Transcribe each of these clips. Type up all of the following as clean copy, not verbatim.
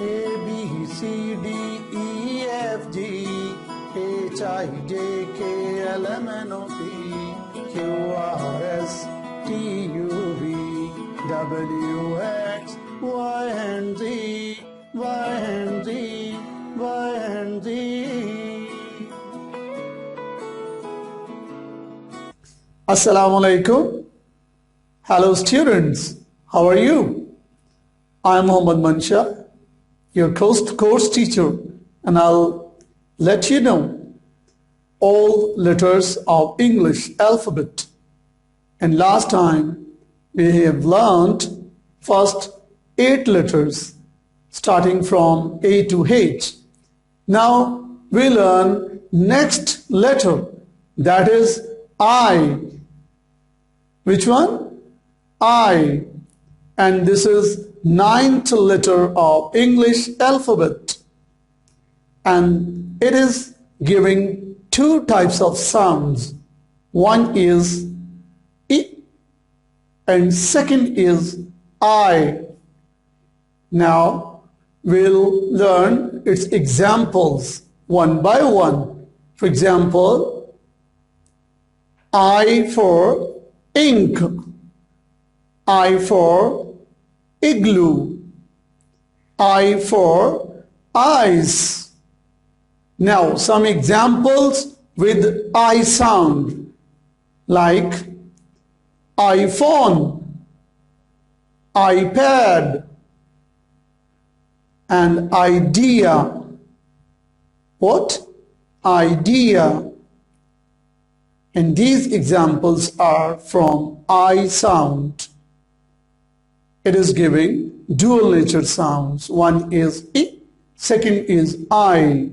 A, B, C, D, E, F, G, H, I, J, K, L, M, N, O, P, Q, R, S, T, U, V, W, X, Y, and Z, Y, and Z, Y, and Z. Assalamu alaikum. Hello students, how are you? I am Mohammad Mansha, your course teacher, and I'll let you know all letters of English alphabet. And last time we have learned first 8 letters starting from A to H. Now we learn next letter, that is I. Which one? I. And this is 9th letter of English alphabet. And it is giving 2 types of sounds. One is I and second is I. Now we'll learn its examples one by one. For example, I for ink, I for igloo, I for eyes. Now some examples with I sound, like iPhone, iPad, and idea. What? Idea. And these examples are from I sound. It is giving dual nature sounds. One is I, second is I.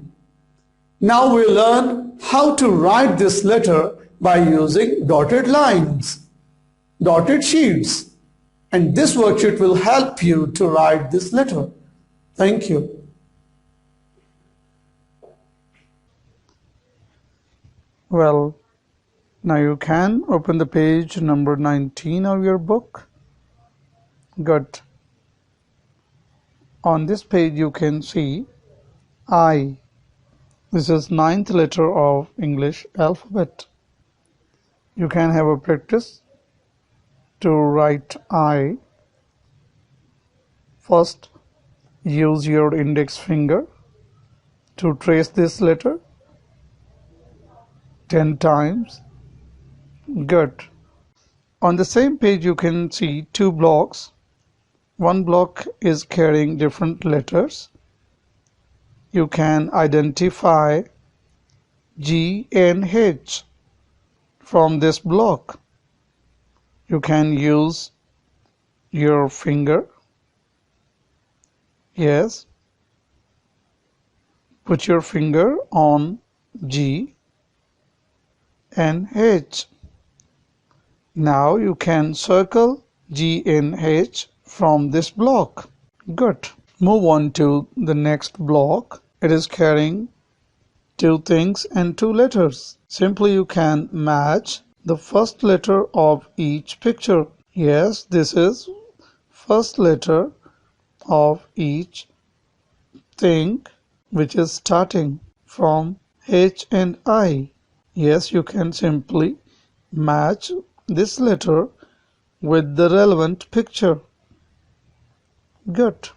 Now we learn how to write this letter by using dotted lines, dotted sheets. And this worksheet will help you to write this letter. Thank you. Well, now you can open the page number 19 of your book. Good. On this page you can see I. This is 9th letter of English alphabet. You can have a practice to write I. First, use your index finger to trace this letter 10 times. Good. On the same page you can see 2 blocks. One block is carrying different letters. You can identify G and H from this block. You can use your finger. Yes. Put your finger on G and H. Now you can circle G and H from this block. Good. Move on to the next block. It is carrying 2 things and 2 letters. Simply you can match the first letter of each picture. Yes, this is first letter of each thing which is starting from H and I. Yes, you can simply match this letter with the relevant picture. Good.